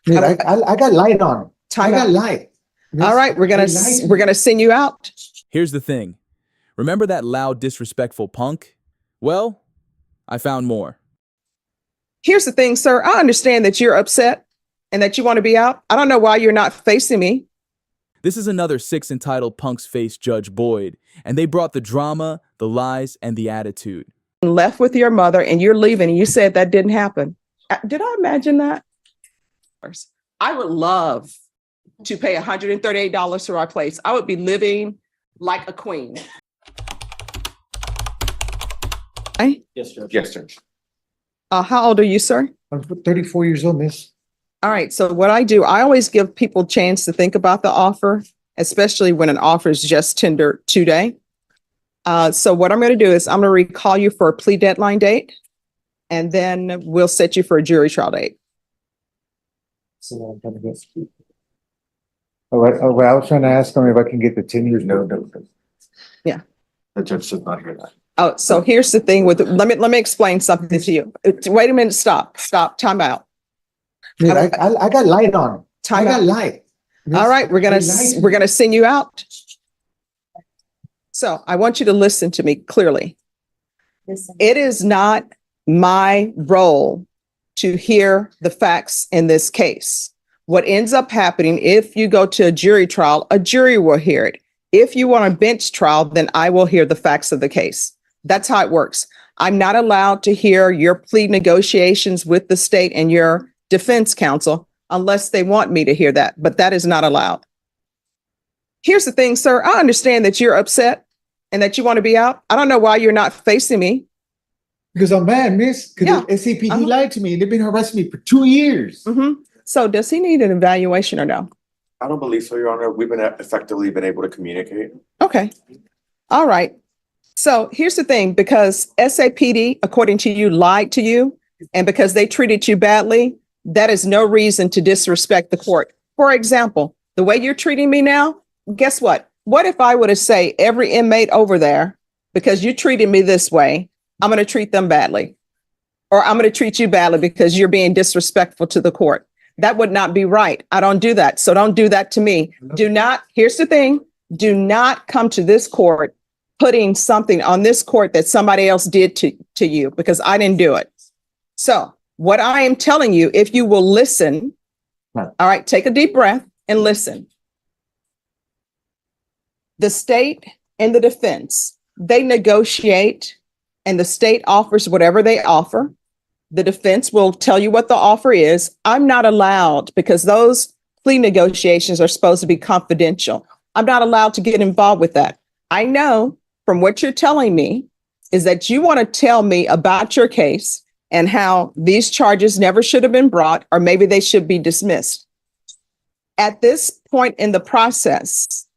Miss, I got light on. Time I got out. light. Miss, All right, we're gonna send you out. Here's the thing. Remember that loud, disrespectful punk? Well, I found more. Here's the thing, sir. I understand that you're upset and that you want to be out. I don't know why you're not facing me. This is another 6 entitled punks face Judge Boyd, and they brought the drama, the lies, and the attitude. Left with your mother and you're leaving and you said that didn't happen. Did I imagine that? I would love to pay $138 for our place. I would be living like a queen. Yes, sir. Yes, sir. How old are you, sir? I'm 34 years old, miss. All right. So what I do, I always give people a chance to think about the offer, especially when an offer is just tendered today. So what I'm going to do is I'm going to recall you for a plea deadline date, and then we'll set you for a jury trial date. So I'm gonna get. Oh, I was trying to ask him if I can get the 10 years. No. Yeah. The judge does not hear that. Oh, so here's the thing with, let me explain something to you. Wait a minute. Stop, time out. Miss, I got light on. I got light. Miss, All right. We're going to send you out. So I want you to listen to me clearly. It is not my role to hear the facts in this case. What ends up happening, if you go to a jury trial, a jury will hear it. If you want a bench trial, then I will hear the facts of the case. That's how it works. I'm not allowed to hear your plea negotiations with the state and your defense counsel unless they want me to hear that, but that is not allowed. Here's the thing, sir. I understand that you're upset and that you want to be out. I don't know why you're not facing me. Because I'm mad, miss. Because the SCPD lied to me. They've been harassing me for 2 years. So does he need an evaluation or no? I don't believe so, Your Honor. We've been effectively been able to communicate. Okay. All right. So here's the thing, because SAPD, according to you, lied to you, and because they treated you badly, that is no reason to disrespect the court. For example, the way you're treating me now, guess what? What if I were to say every inmate over there, because you treated me this way, I'm going to treat them badly, or I'm going to treat you badly because you're being disrespectful to the court? That would not be right. I don't do that. So don't do that to me. Do not. Here's the thing. Do not come to this court putting something on this court that somebody else did to you, because I didn't do it. So what I am telling you, if you will listen, all right, take a deep breath and listen. The state and the defense, they negotiate, and the state offers whatever they offer. The defense will tell you what the offer is. I'm not allowed, because those plea negotiations are supposed to be confidential. I'm not allowed to get involved with that. I know from what you're telling me is that you want to tell me about your case and how these charges never should have been brought, or maybe they should be dismissed. At this point in the process,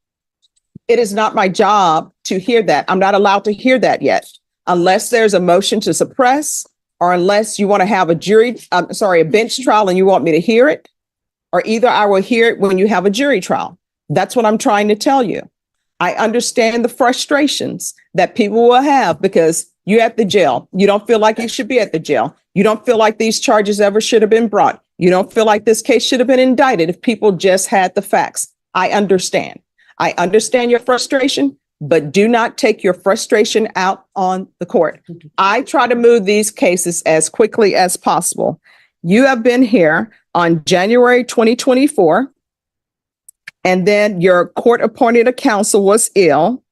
it is not my job to hear that. I'm not allowed to hear that yet, unless there's a motion to suppress, or unless you want to have a bench trial and you want me to hear it, or either I will hear it when you have a jury trial. That's what I'm trying to tell you. I understand the frustrations that people will have because you're at the jail. You don't feel like you should be at the jail. You don't feel like these charges ever should have been brought. You don't feel like this case should have been indicted if people just had the facts. I understand. I understand your frustration, but do not take your frustration out on the court. I try to move these cases as quickly as possible. You have been here on January 2024, and then your court-appointed counsel was ill,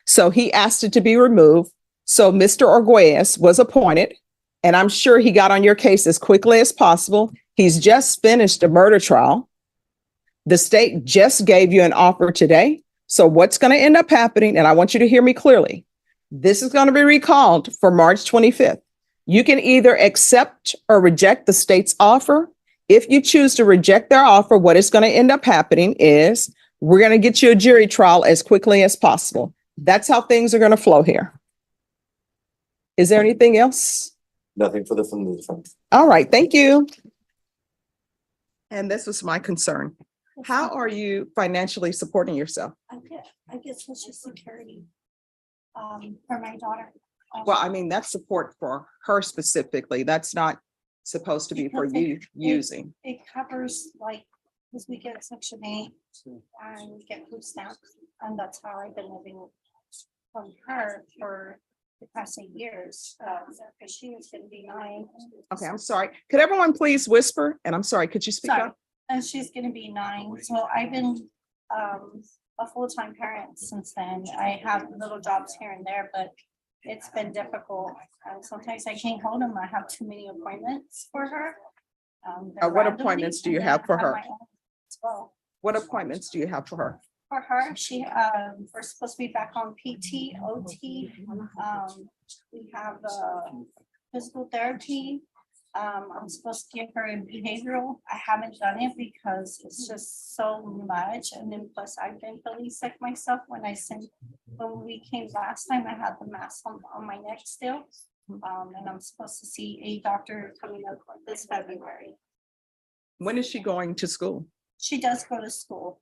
so he asked it to be removed. So Mr. Arguelles was appointed, and I'm sure he got on your case as quickly as possible. He's just finished a murder trial. The state just gave you an offer today. So what's going to end up happening, and I want you to hear me clearly, this is going to be recalled for March 25th. You can either accept or reject the state's offer. If you choose to reject their offer, what is going to end up happening is we're going to get you a jury trial as quickly as possible. That's how things are going to flow here. Is there anything else? Nothing from the defense. All right. Thank you. And this was my concern. How are you financially supporting yourself? I get Social Security for my daughter. Well, I mean, that's support for her specifically. That's not supposed to be for Because you using? It covers like, because we get Section 8 and we get food stamps, and that's how I've been living from her for the past 8 years. Because she was gonna be 9. Okay, I'm sorry. Could everyone please whisper? And I'm sorry, could you speak Sorry. up? And she's gonna be 9, so I've been a full-time parent since then. I have little jobs here and there, but it's been difficult. And sometimes I can't hold them. I have too many appointments for her. They're What randomly, appointments do you and then have for I her? my own as well. What appointments do you have for her? For her, we're supposed to be back on PT, OT. We have physical therapy. I'm supposed to give her a behavioral. I haven't done it because it's just so much. And then plus I've been feeling sick myself when we came last time, I had the mask on my neck still. And I'm supposed to see a doctor coming up this February. When is she going to school? She does go to school.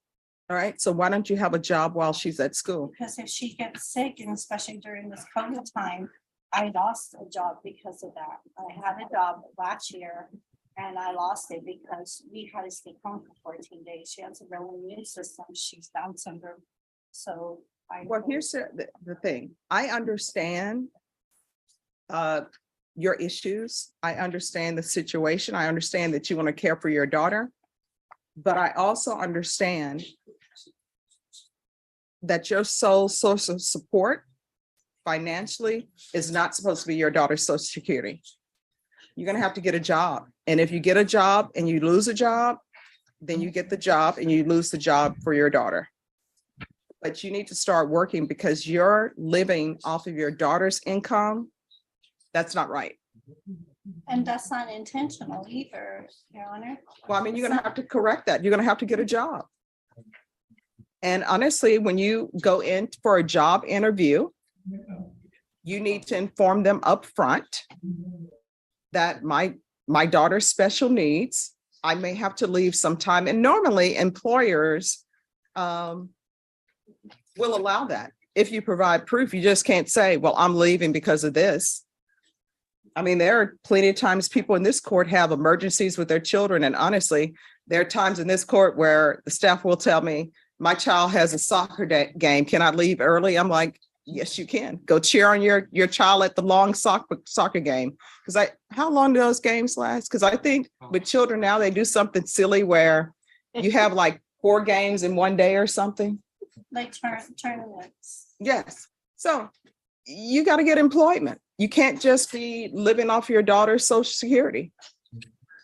All right, so why don't you have a job while she's at school? Because if she gets sick, and especially during this COVID time, I lost a job because of that. I had a job last year and I lost it because we had to stay home for 14 days. She has a real immune system. She's Down syndrome. So Well, here's the thing. I understand your issues. I understand the situation. I understand that you want to care for your daughter. But I also understand that your sole source of support financially is not supposed to be your daughter's Social Security. You're going to have to get a job. And if you get a job and you lose a job, then you get the job and you lose the job for your daughter. But you need to start working because you're living off of your daughter's income. That's not right. And that's not intentional either, Your Honor. Well, I mean, you're going to have to correct that. You're going to have to get a job. And honestly, when you go in for a job interview, you need to inform them up front that my daughter's special needs, I may have to leave sometime. And normally employers will allow that. If you provide proof, you just can't say, well, I'm leaving because of this. I mean, there are plenty of times people in this court have emergencies with their children. And honestly, there are times in this court where the staff will tell me, my child has a soccer game. Can I leave early? I'm like, yes, you can. Go cheer on your child at the long soccer game. Because how long do those games last? Because I think with children now, they do something silly where you have like 4 games in one day or something. Like tournaments. Yes. So you got to get employment. You can't just be living off your daughter's Social Security.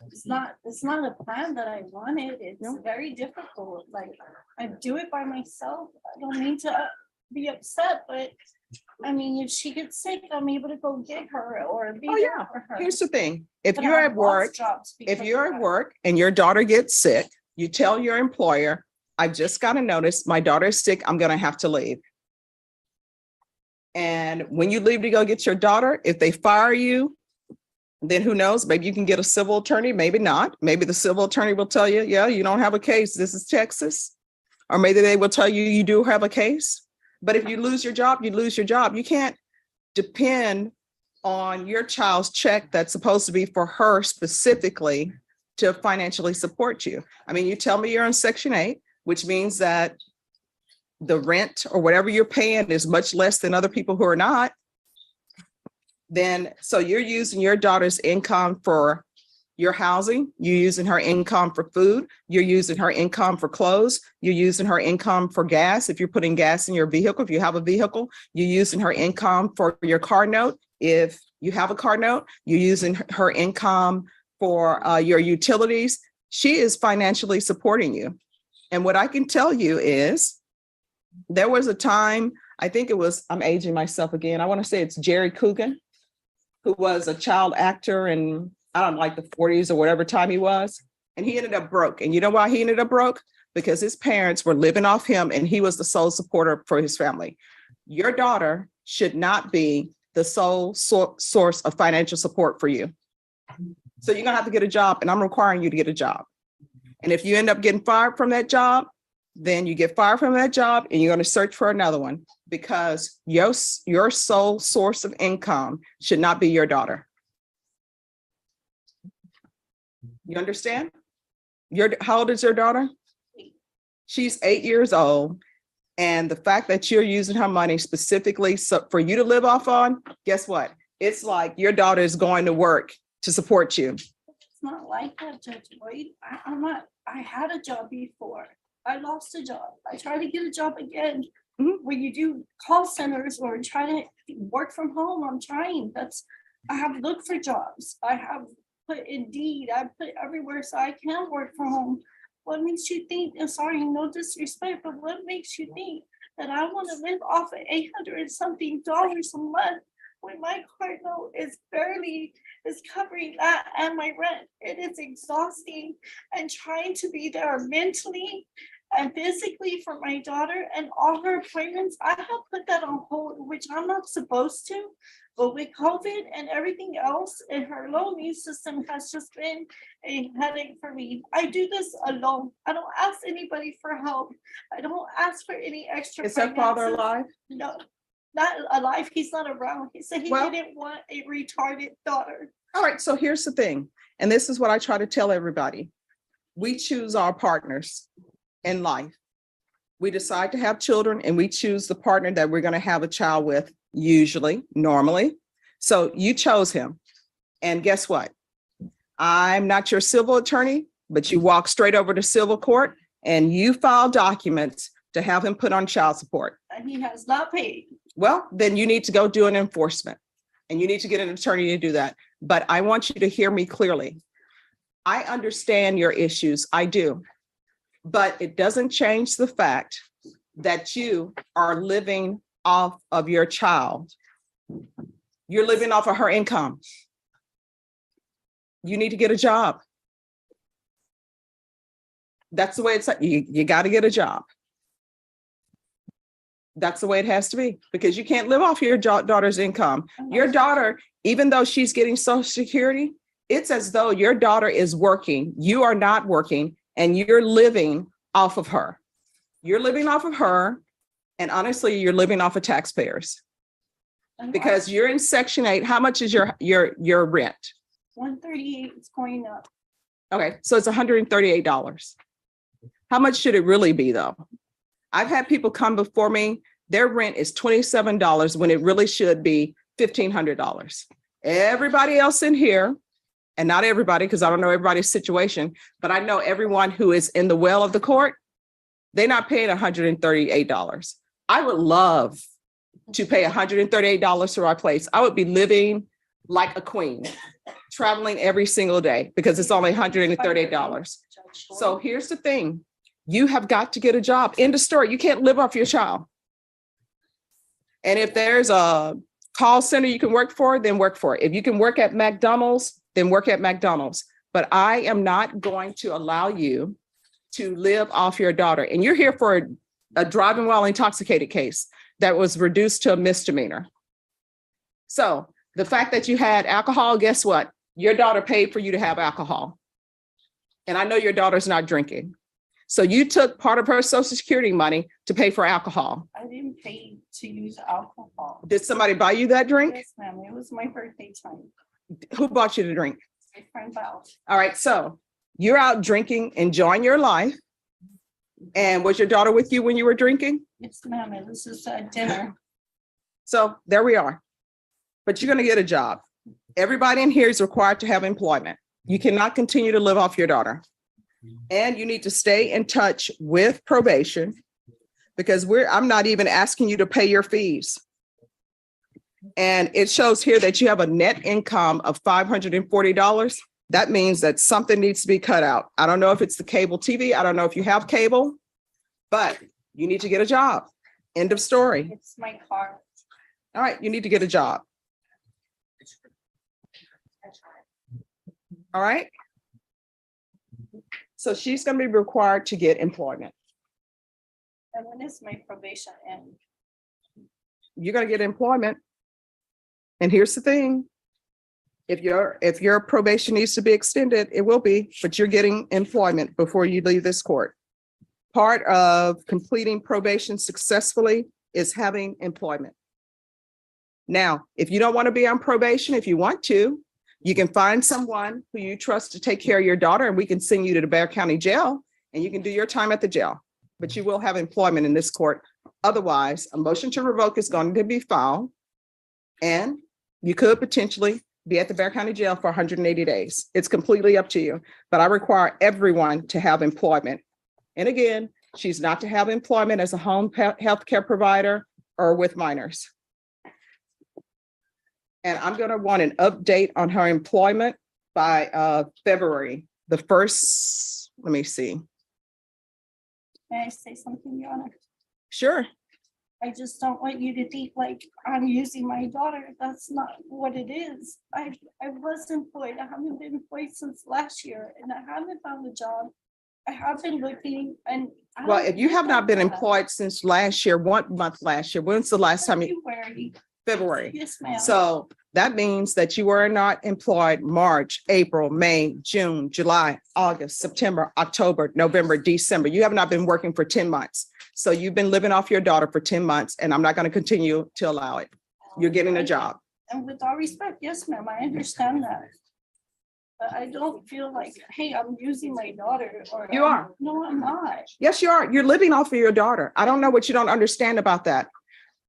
It's not a plan that I wanted. It's No. very difficult. Like, I do it by myself. I don't mean to be upset, but I mean, if she gets sick, I'm able to go get her or be Oh, there yeah. for her. Here's the thing. If But you're I've at lost work, jobs if because you're of at that. work and your daughter gets sick, you tell your employer, I just got a notice, my daughter's sick, I'm going to have to leave. And when you leave to go get your daughter, if they fire you, then who knows, maybe you can get a civil attorney, maybe not. Maybe the civil attorney will tell you, yeah, you don't have a case. This is Texas. Or maybe they will tell you you do have a case. But if you lose your job, you lose your job. You can't depend on your child's check that's supposed to be for her specifically to financially support you. I mean, you tell me you're on Section 8, which means that the rent or whatever you're paying is much less than other people who are not. Then, so you're using your daughter's income for your housing, you're using her income for food, you're using her income for clothes, you're using her income for gas. If you're putting gas in your vehicle, if you have a vehicle, you're using her income for your car note. If you have a car note, you're using her income for your utilities. She is financially supporting you. And what I can tell you is there was a time, I think it was, I'm aging myself again. I want to say it's Jerry Coogan, who was a child actor in, I don't know, like the 40s or whatever time he was. And he ended up broke. And you know why he ended up broke? Because his parents were living off him and he was the sole supporter for his family. Your daughter should not be the sole source of financial support for you. So you're gonna have to get a job and I'm requiring you to get a job. And if you end up getting fired from that job, then you get fired from that job and you're going to search for another one because your sole source of income should not be your daughter. You understand? How old is your daughter? She's 8 years old. And the fact that you're using her money specifically for you to live off on, guess what? It's like your daughter is going to work to support you. It's not like that, Judge Boyd. I had a job before. I lost a job. I tried to get a job again. When you do call centers or try to work from home, I'm trying. I have looked for jobs. I have put Indeed. I put everywhere so I can work from home. What makes you think, I'm sorry, no disrespect, but what makes you think that I want to live off of $800 and something a month when my car note is covering that and my rent? It is exhausting, and trying to be there mentally and physically for my daughter and all her appointments. I have put that on hold, which I'm not supposed to. But with COVID and everything else, and her low immune system has just been a headache for me. I do this alone. I don't ask anybody for help. I don't ask for any extra. Is her father finances. alive? No, not alive. He's not around. He said he Well- didn't want a retarded daughter. All right, so here's the thing, and this is what I try to tell everybody. We choose our partners in life. We decide to have children and we choose the partner that we're going to have a child with, usually, normally. So you chose him. And guess what? I'm not your civil attorney, but you walk straight over to civil court and you file documents to have him put on child support. And he has not paid. Well, then you need to go do an enforcement and you need to get an attorney to do that. But I want you to hear me clearly. I understand your issues. I do. But it doesn't change the fact that you are living off of your child. You're living off of her income. You need to get a job. That's the way it's, you got to get a job. That's the way it has to be, because you can't live off your daughter's income. Your daughter, even though she's getting Social Security, it's as though your daughter is working. You are not working and you're living off of her. You're living off of her. And honestly, you're living off of taxpayers because you're in Section 8. How much is your rent? 138 is going up. Okay, so it's $138. How much should it really be though? I've had people come before me, their rent is $27 when it really should be $1,500. Everybody else in here, and not everybody, because I don't know everybody's situation, but I know everyone who is in the well of the court, they're not paying $138. I would love to pay $138 for our place. I would be living like a queen, traveling every single day because it's only $138. So here's the thing. You have got to get a job. End of story. You can't live off your child. And if there's a call center you can work for, then work for it. If you can work at McDonald's, then work at McDonald's. But I am not going to allow you to live off your daughter. And you're here for a driving while intoxicated case that was reduced to a misdemeanor. So the fact that you had alcohol, guess what? Your daughter paid for you to have alcohol. And I know your daughter's not drinking. So you took part of her Social Security money to pay for alcohol. I didn't pay to use alcohol. Did somebody buy you that drink? Yes, ma'am. It was my birthday time. Who bought you the drink? My friend Val. All right, so you're out drinking, enjoying your life. And was your daughter with you when you were drinking? Yes, ma'am. It was just a dinner. So there we are. But you're going to get a job. Everybody in here is required to have employment. You cannot continue to live off your daughter. And you need to stay in touch with probation because I'm not even asking you to pay your fees. And it shows here that you have a net income of $540. That means that something needs to be cut out. I don't know if it's the cable TV. I don't know if you have cable, but you need to get a job. End of story. It's my car. All right, you need to get a job. All right. So she's going to be required to get employment. And when is my probation end? You're going to get employment. And here's the thing. If your probation needs to be extended, it will be, but you're getting employment before you leave this court. Part of completing probation successfully is having employment. Now, if you don't want to be on probation, if you want to, You can find someone who you trust to take care of your daughter, and we can send you to the Bear County Jail, and you can do your time at the jail. But you will have employment in this court. Otherwise, a motion to revoke is going to be filed. And you could potentially be at the Bear County Jail for 180 days. It's completely up to you, but I require everyone to have employment. And again, she's not to have employment as a home health care provider or with minors. And I'm going to want an update on her employment by February the 1st. Let me see. May I say something, Your Honor? Sure. I just don't want you to think like I'm using my daughter. That's not what it is. I was employed. I haven't been employed since last year and I haven't found a job. I have been looking and. Well, if you have not been employed since last year, what month last year? When's the last time you? February. February. Yes, ma'am. So that means that you were not employed March, April, May, June, July, August, September, October, November, December. You have not been working for 10 months. So you've been living off your daughter for 10 months and I'm not going to continue to allow it. You're getting a job. And with all respect, yes, ma'am, I understand that. But I don't feel like, hey, I'm using my daughter or. You are. No, I'm not. Yes, you are. You're living off of your daughter. I don't know what you don't understand about that.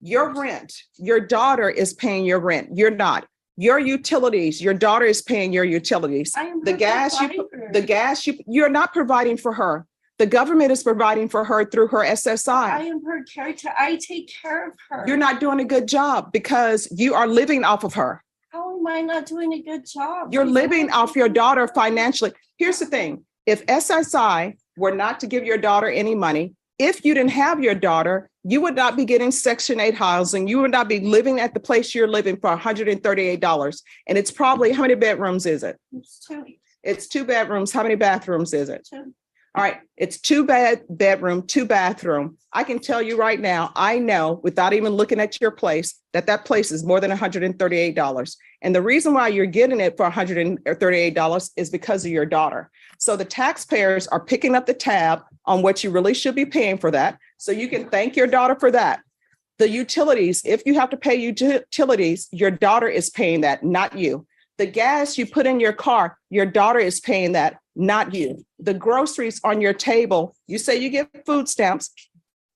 Your rent, your daughter is paying your rent. You're not. Your utilities, your daughter is paying your utilities. I am The her gas, provider. you're not providing for her. The government is providing for her through her I SSI. am her caretaker. I take care of her. You're not doing a good job because you are living off of her. How am I not doing a good job? You're living off your daughter financially. Here's the thing. If SSI were not to give your daughter any money, if you didn't have your daughter, you would not be getting Section 8 housing. You would not be living at the place you're living for $138. And it's probably, how many bedrooms is it? It's two. It's 2 bedrooms. How many bathrooms is it? Two. All right, it's 2 bedroom, 2 bathroom. I can tell you right now, I know without even looking at your place, that place is more than $138. And the reason why you're getting it for $138 is because of your daughter. So the taxpayers are picking up the tab on what you really should be paying for that. So you can thank your daughter for that. The utilities, if you have to pay utilities, your daughter is paying that, not you. The gas you put in your car, your daughter is paying that, not you. The groceries on your table, you say you get food stamps,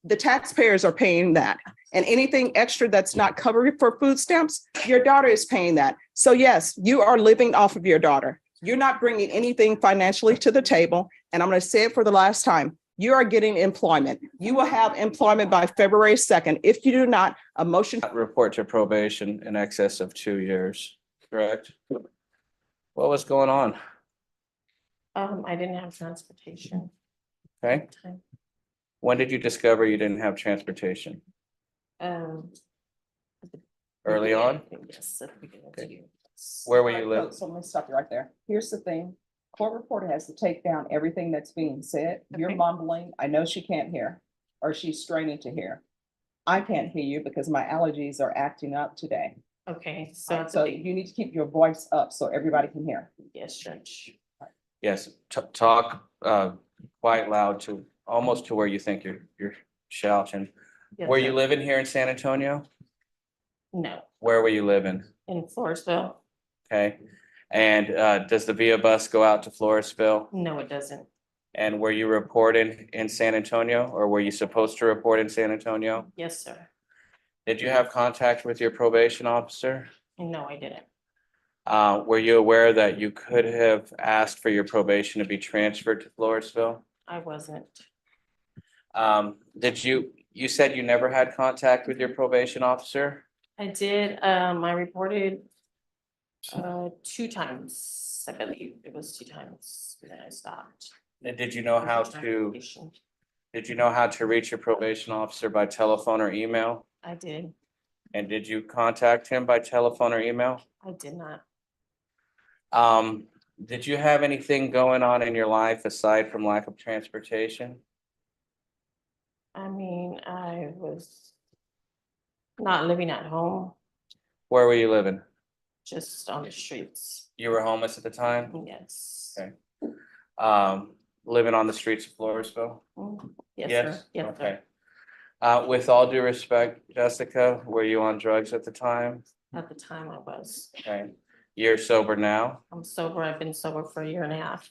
the taxpayers are paying that. And anything extra that's not covered for food stamps, your daughter is paying that. So yes, you are living off of your daughter. You're not bringing anything financially to the table. And I'm going to say it for the last time. You are getting employment. You will have employment by February 2nd. If you do not, a motion. Report to probation in excess of 2 years, correct? What was going on? I didn't have transportation. Okay. When did you discover you didn't have transportation? Um. Early on? Yes. At the beginning of the year. Where were you live? So let me stop you right there. Here's the thing. Court reporter has to take down everything that's being said. You're Okay. mumbling. I know she can't hear, or she's straining to hear. I can't hear you because my allergies are acting up today. Okay, so, So you need to keep your voice up so everybody can hear. yes, Judge. Yes, talk quite loud to almost to where you think you're shouting. Yes, Were you sir. living here in San Antonio? No, Where were you living? in Floresville. Okay. And does the VIA bus go out to Floresville? No, it doesn't. And were you reporting in San Antonio or were you supposed to report in San Antonio? Yes, sir. Did you have contact with your probation officer? No, I didn't. Were you aware that you could have asked for your probation to be transferred to Floresville? I wasn't. You said you never had contact with your probation officer? I did, I reported 2 times, I believe. It was 2 times that I stopped. And did you know how to reach your probation officer by telephone or email? I did. And did you contact him by telephone or email? I did not. Did you have anything going on in your life aside from lack of transportation? I mean, I was not living at home, Where were you living? just on the streets. You were homeless at the time? Yes. Okay. Living on the streets of Floresville? Yes, sir. Yes, Okay. sir. With all due respect, Jessica, were you on drugs at the time? At the time I was. Okay. You're sober now? I'm sober. I've been sober for a year and a half.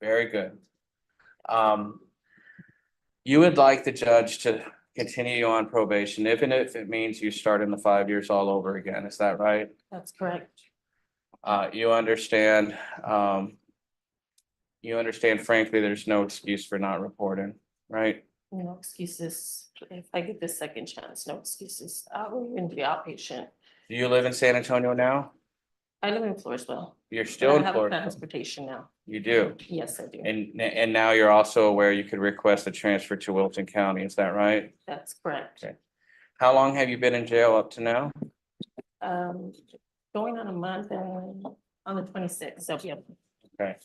Very good. You would like the judge to continue you on probation, even if it means you start in the 5 years all over again. Is that right? That's correct. You understand frankly, there's no excuse for not reporting, right? No excuses. If I get this second chance, no excuses. I will even be outpatient. Do you live in San Antonio now? I live in Floresville. You're But still I in have Florida? transportation now. You do? Yes, I do. And now you're also aware you could request a transfer to Wilton County, is that right? That's correct. Okay. How long have you been in jail up to now? Um, going on a month and on the 26th, so yeah, Okay.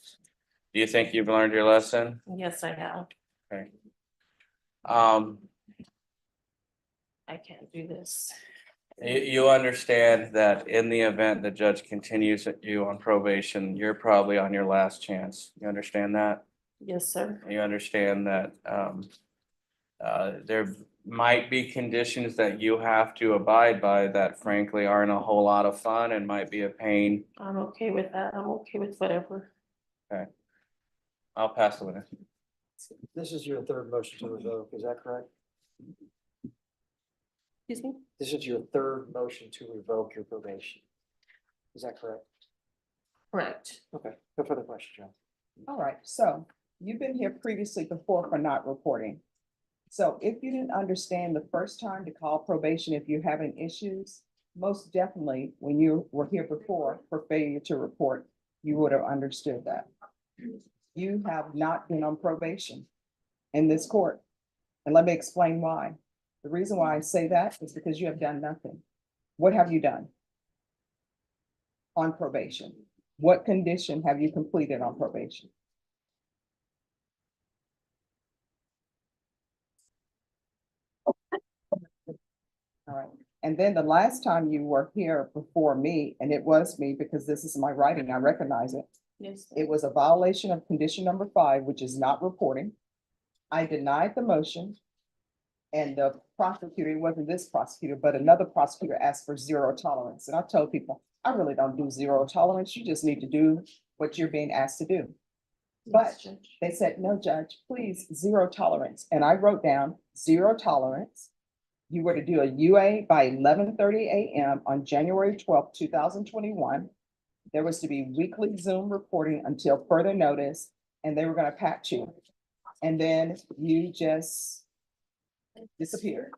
Do you think you've learned your lesson? yes, I have. Okay. I can't do this. You understand that in the event the judge continues you on probation, you're probably on your last chance. You understand that? Yes, sir. You understand that there might be conditions that you have to abide by that frankly aren't a whole lot of fun and might be a pain. I'm okay with that. I'm okay with whatever. I'll pass the witness. This is your third motion to revoke, is that correct? Excuse me? This is your third motion to revoke your probation. Is that correct? Correct. Okay, no further question, John. All right, so you've been here previously before for not reporting. So if you didn't understand the first time to call probation, if you're having issues, most definitely, when you were here before for failure to report, you would have understood that. You have not been on probation in this court. And let me explain why. The reason why I say that is because you have done nothing. What have you done on probation? What condition have you completed on probation? All right. And then the last time you were here before me, and it was me because this is my writing, I recognize it. Yes. It was a violation of condition number 5, which is not reporting. I denied the motion. And the prosecutor, it wasn't this prosecutor, but another prosecutor asked for 0 tolerance. And I told people, I really don't do 0 tolerance. You just need to do what you're being asked to do. But they said, no, judge, please, 0 tolerance. And I wrote down 0 tolerance. You were to do a UA by 11:30 a.m. on January 12th, 2021. There was to be weekly Zoom reporting until further notice, and they were going to patch you. And then you just disappeared.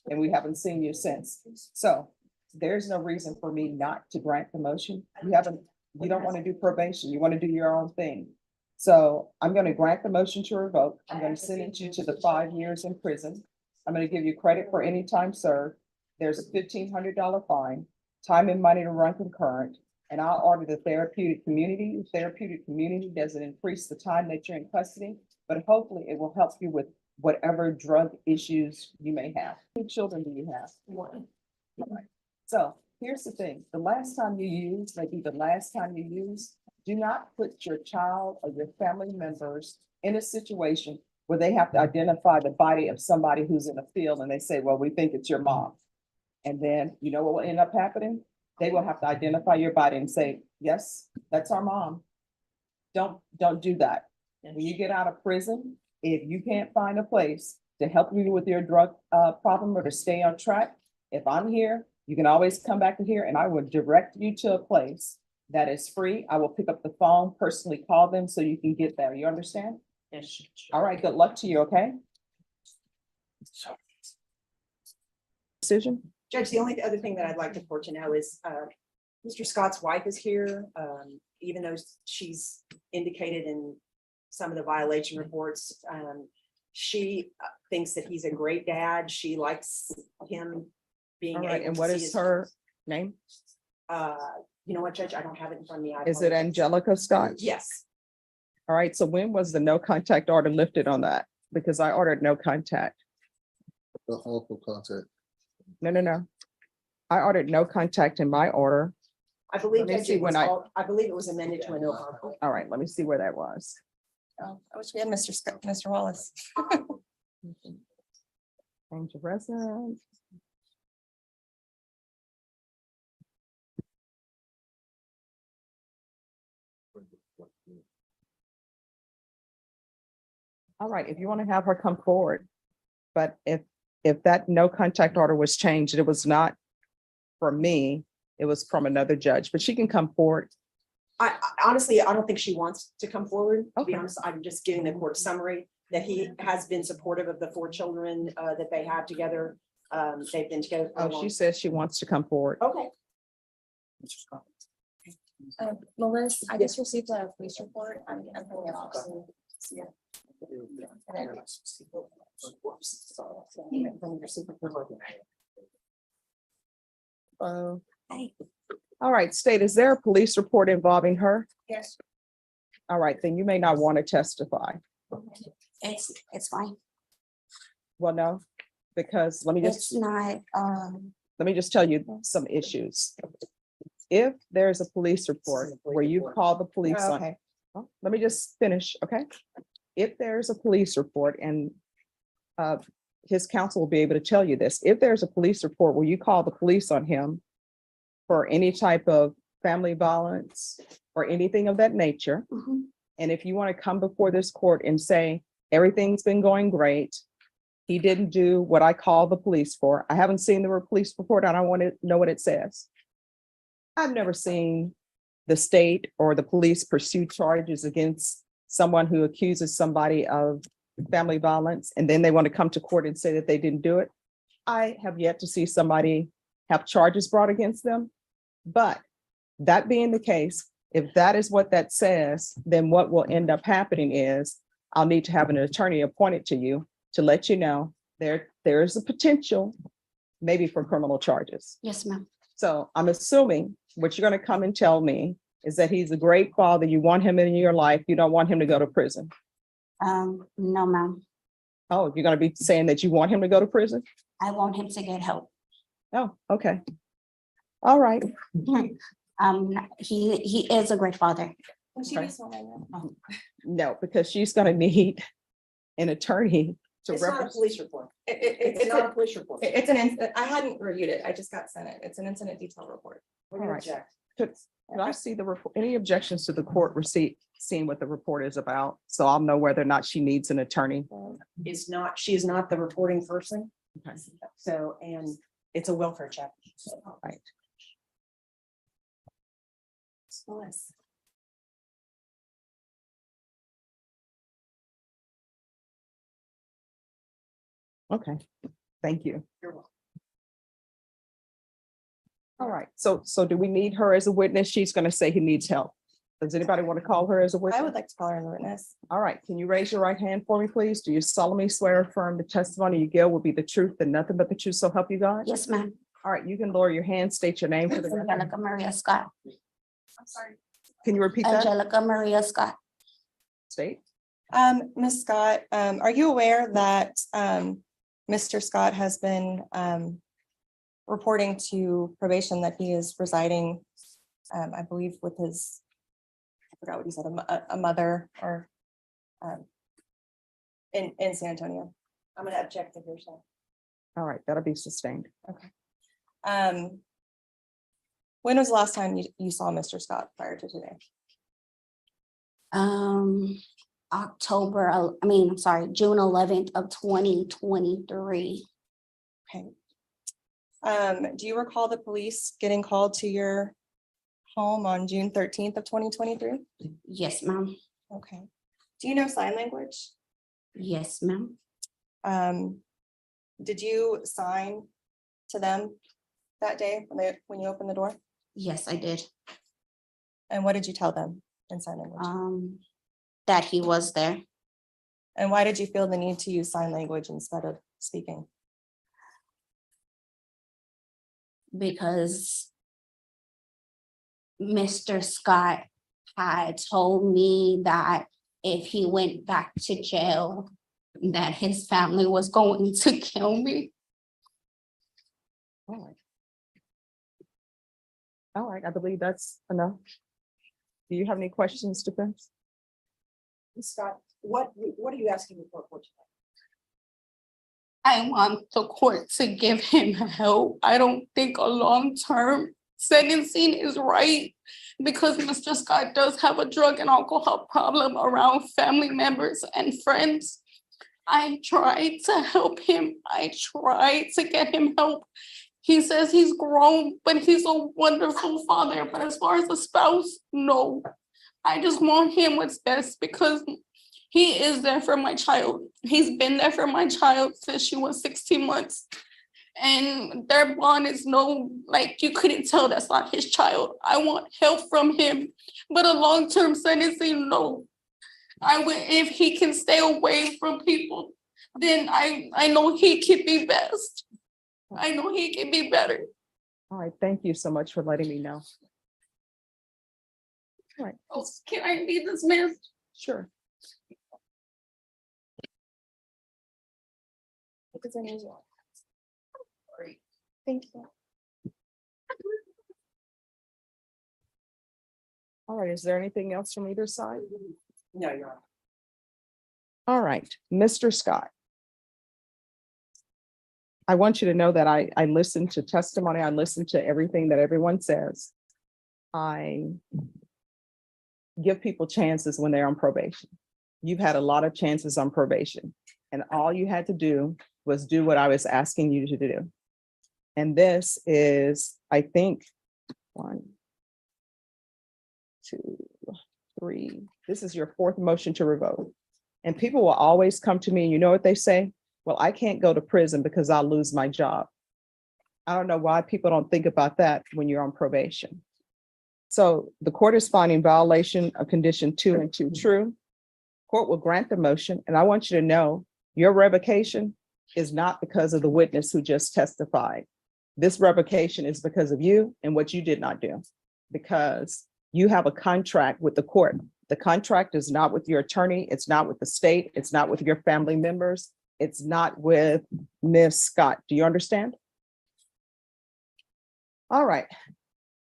And we haven't seen you since. So there's no reason for me not to grant the motion. You don't want to do probation. You want to do your own thing. So I'm going to grant the motion to revoke. I'm going to sentence you to the 5 years in prison. I'm going to give you credit for any time served. There's a $1,500 fine, time and money to run concurrent. And I'll order the therapeutic community. The therapeutic community doesn't increase the time that you're in custody, but hopefully it will help you with whatever drug issues you may have. How many children do you have? 1. All right. So here's the thing. The last time you use, maybe the last time you use, do not put your child or your family members in a situation where they have to identify the body of somebody who's in the field and they say, well, we think it's your mom. And then you know what will end up happening? They will have to identify your body and say, yes, that's our mom. Don't do that. When you get out of prison, if you can't find a place to help you with your drug problem or to stay on track, if I'm here, you can always come back to here and I will direct you to a place that is free. I will pick up the phone, personally call them so you can get there. You understand? Yes. All right, good luck to you, okay? Decision? Judge, the only other thing that I'd like to report to know is Mr. Scott's wife is here, even though she's indicated in some of the violation reports. She thinks that he's a great dad. She likes him being. All right, able and to what see is his- her name? You know what, Judge? I don't have it in front of me. I Is it apologize. Angelica Scott? Yes. All right, so when was the no contact order lifted on that? Because I ordered no contact. The harmful content. No. I ordered no contact in my order. I believe, Let me Judge, see when I believe it was amended to a no harm. All right, let me see where that was. Oh, I wish we had Mr. Wallace. Change of residence. All right, if you want to have her come forward. But if that no contact order was changed, it was not from me, it was from another judge, but she can come forward. Honestly, I don't think she wants to come forward. To be Okay. honest, I'm just giving the court summary that he has been supportive of the 4 children that they have together. They've been together. for a Oh, long- she says she wants to come forward. Okay. Melissa, I just received a police report. I'm pulling it off. All right, state, is there a police report involving her? Yes. All right, then you may not want to testify. It's fine. Well, no, because let me just not, tell you some issues. If there's a police report where you call the police on, okay. oh, let me just finish, okay? If there's a police report and his counsel will be able to tell you this, if there's a police report where you call the police on him for any type of family violence or anything of that nature, and if you want to come before this court and say, everything's been going great, he didn't do what I called the police for. I haven't seen the police report. I don't want to know what it says. I've never seen the state or the police pursue charges against someone who accuses somebody of family violence, and then they want to come to court and say that they didn't do it. I have yet to see somebody have charges brought against them. But that being the case, if that is what that says, then what will end up happening is I'll need to have an attorney appointed to you to let you know there is a potential maybe for criminal charges. Yes, ma'am. So I'm assuming what you're going to come and tell me is that he's a great father. You want him in your life. You don't want him to go to prison. No, ma'am. Oh, you're going to be saying that you want him to go to prison? I want him to get help. Oh, okay. All right. He is a great father. Okay. No, because she's going to need an attorney to It's not a represent. police report. It's It's not a police report. It's an incident. I hadn't reviewed it. I just got sent it. It's an incident detail report. We're gonna All right. object. Could I see the report? Any objections to the court receipt, seeing what the report is about? So I'll know whether or not she needs an attorney. She is not the reporting person. Okay. So, and it's a welfare check. Right. Okay, thank you. You're welcome. All right, so do we need her as a witness? She's gonna say he needs help. Does anybody want to call her as a witness? like to call her as a witness. All right, can you raise your right hand for me, please? Do you solemnly swear or affirm the testimony you give will be the truth and nothing but the truth, so help you God? Yes, ma'am. All right, you can lower your hand, state your name for the record. Angelica Maria Scott. I'm sorry. Can you repeat that? Angelica Maria Scott. State. Ms. Scott, are you aware that Mr. Scott has been reporting to probation that he is residing, I believe with his, I forgot what he said, a mother or in San Antonio? I'm gonna object to hearsay. All right, that'll be sustained. When was the last time you saw Mr. Scott prior to today? June 11th of 2023. Okay. Do you recall the police getting called to your home on June 13th of 2023? Yes, ma'am. Okay. Do you know sign language? Yes, ma'am. Did you sign to them that day when you opened the door? Yes, I did. And what did you tell them in sign language? That he was there. And why did you feel the need to use sign language instead of speaking? Because Mr. Scott had told me that if he went back to jail, that his family was going to kill me. All right. All right, I believe that's enough. Do you have any questions, defense? Scott, what are you asking the court for today? I want the court to give him help. I don't think a long-term sentencing is right because Mr. Scott does have a drug and alcohol problem around family members and friends. I tried to help him. I tried to get him help. He says he's grown, but he's a wonderful father. But as far as a spouse, no. I just want him what's best because he is there for my child. He's been there for my child since she was 16 months. And their bond is like you couldn't tell that's not his child. I want help from him, but a long-term sentencing, no. If he can stay away from people, then I know he can be best. I know he can be better. All right, thank you so much for letting me know. All right, Oh, can I be dismissed? sure. Because I need you. Thank you. All right, is there anything else from either side? No, Your Honor. All right, Mr. Scott. I want you to know that I listen to testimony. I listen to everything that everyone says. I give people chances when they're on probation. You've had a lot of chances on probation, and all you had to do was do what I was asking you to do. And this is, I think, 1, 2, 3. This is your 4th motion to revoke. And people will always come to me and you know what they say? Well, I can't go to prison because I'll lose my job. I don't know why people don't think about that when you're on probation. So the court is finding violation of condition 2 and 2 true. Court will grant the motion. And I want you to know your revocation is not because of the witness who just testified. This revocation is because of you and what you did not do, because you have a contract with the court. The contract is not with your attorney. It's not with the state. It's not with your family members. It's not with Ms. Scott. Do you understand? All right.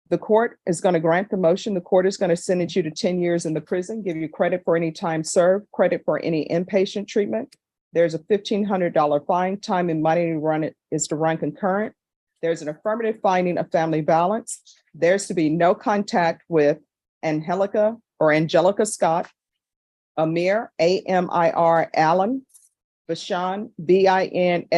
The court is going to grant the motion. The court is going to sentence you to 10 years in the prison, give you credit for any time served, credit for any inpatient treatment. There's a $1,500 fine. Time and money to run it is to run concurrent. There's an affirmative finding of family violence. There's to be no contact with Angelica Scott, Amir, Amir Allen, Bashan, Binshawn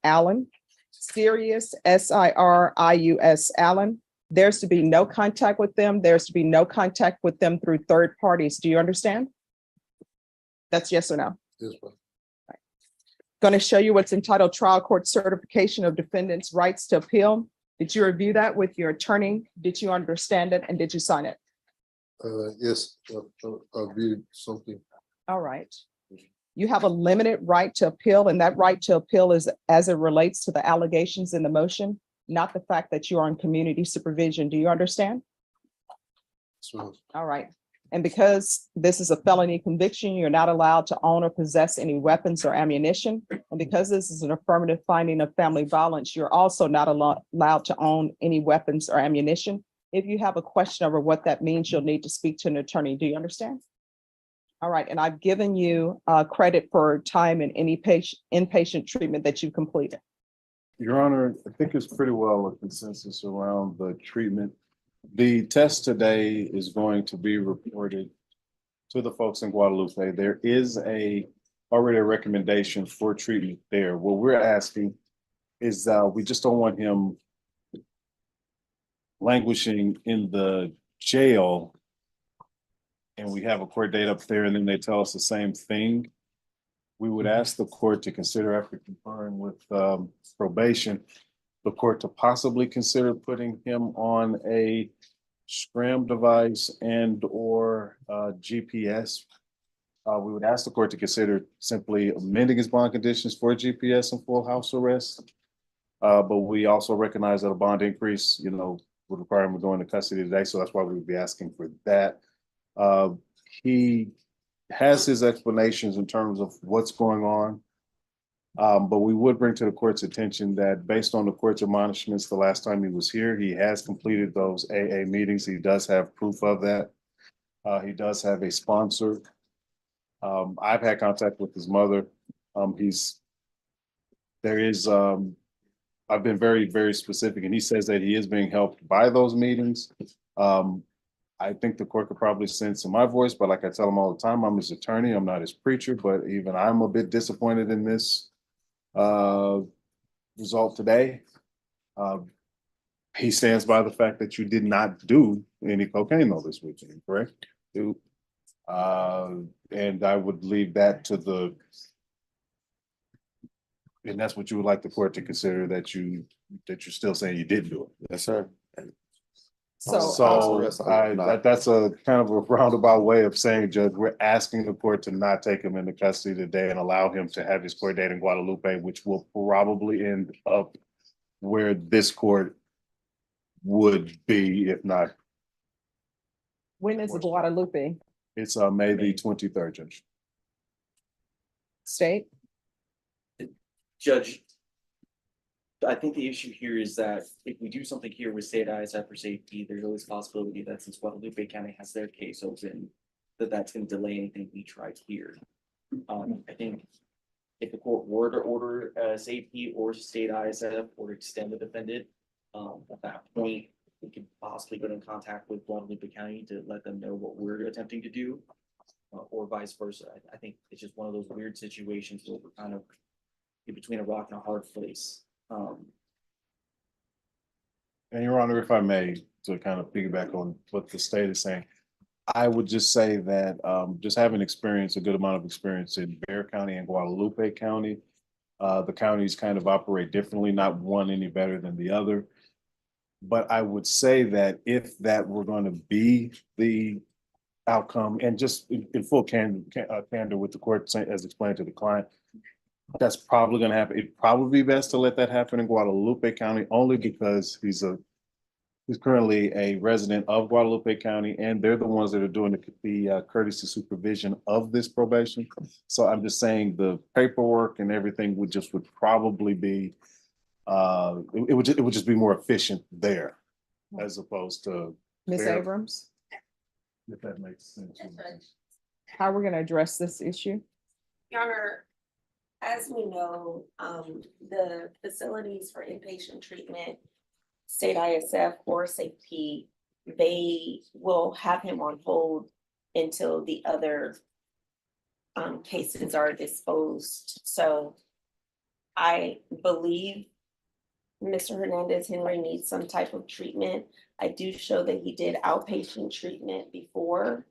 Allen, Sirius, Sirius Allen. There's to be no contact with them. There's to be no contact with them through third parties. Do you understand? That's yes or no? Yes, ma'am. Going to show you what's entitled Trial Court Certification of Defendant's Rights to Appeal. Did you review that with your attorney? Did you understand it? And did you sign it? Yes, I viewed something. All right. You have a limited right to appeal, and that right to appeal is as it relates to the allegations in the motion, not the fact that you're on community supervision. Do you understand? So, All right. And because this is a felony conviction, you're not allowed to own or possess any weapons or ammunition. And because this is an affirmative finding of family violence, you're also not allowed to own any weapons or ammunition. If you have a question over what that means, you'll need to speak to an attorney. Do you understand? All right. And I've given you credit for time and any inpatient treatment that you completed. Your Honor, I think it's pretty well a consensus around the treatment. The test today is going to be reported to the folks in Guadalupe. There is already a recommendation for treatment there. What we're asking is we just don't want him languishing in the jail and we have a court date up there and then they tell us the same thing. We would ask the court to consider, after conferring with probation, the court to possibly consider putting him on a scram device and or GPS. We would ask the court to consider simply amending his bond conditions for GPS and full house arrest. But we also recognize that a bond increase, would require him to go into custody today. So that's why we would be asking for that. He has his explanations in terms of what's going on. But we would bring to the court's attention that based on the court's admonishments the last time he was here, he has completed those AA meetings. He does have proof of that. He does have a sponsor. I've had contact with his mother. I've been very, very specific, and he says that he is being helped by those meetings. I think the court could probably sense in my voice, but like I tell him all the time, I'm his attorney, I'm not his preacher, but even I'm a bit disappointed in this result today. He stands by the fact that you did not do any cocaine though this weekend, correct? And I would leave that to the, and that's what you would like the court to consider, that you're still saying you didn't do it. Yes, sir. So, That's a kind of a roundabout way of saying, Judge, we're asking the court to not take him into custody today and allow him to have his court date in Guadalupe, which will probably end up where this court would be, if not, when is Guadalupe it's May the 23rd, Judge. State? Judge, I think the issue here is that if we do something here with state ISF for safety, there's always a possibility that since Guadalupe County has their case open, that's going to delay anything we try here. I think if the court were to order safety or state ISF or extend the defendant, at that point, we could possibly get in contact with Guadalupe County to let them know what we're attempting to do, or vice versa. I think it's just one of those weird situations where we're kind of in between a rock and a hard place. And Your Honor, if I may, to kind of piggyback on what the state is saying, I would just say that just having experience, a good amount of experience in Bexar County and Guadalupe County, the counties kind of operate differently, not one any better than the other. But I would say that if that were going to be the outcome, and just in full candor with the court, as explained to the client, that's probably going to happen. It'd probably be best to let that happen in Guadalupe County, only because he's currently a resident of Guadalupe County, and they're the ones that are doing the courtesy supervision of this probation. So I'm just saying the paperwork and everything would probably be, it would just be more efficient there, as opposed to Ms. Fair. Abrams, if that makes sense. how are we going to address this issue? Your Honor, as we know, the facilities for inpatient treatment, state ISF or safety, they will have him on hold until the other cases are disposed. So I believe Mr. Hernandez Henry needs some type of treatment. I do show that he did outpatient treatment before.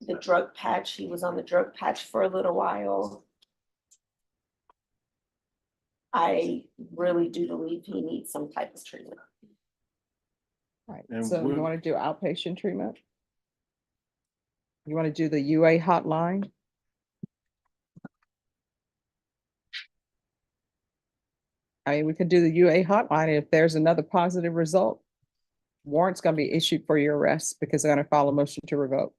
The drug patch, he was on the drug patch for a little while. I really do believe he needs some type of treatment. Right, And so you we- want to do outpatient treatment? You want to do the UA hotline? I mean, we could do the UA hotline. If there's another positive result, warrant's going to be issued for your arrest because they're going to file a motion to revoke.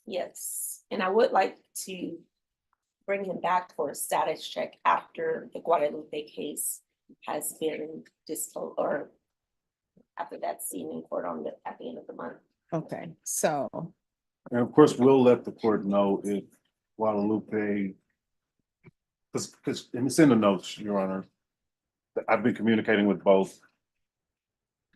Yes, and I would like to bring him back for a status check after the Guadalupe case has been disposed, or after that's seen in court at the end of the month. Okay, so And of course, we'll let the court know if Guadalupe, because it's in the notes, Your Honor, that I've been communicating with both.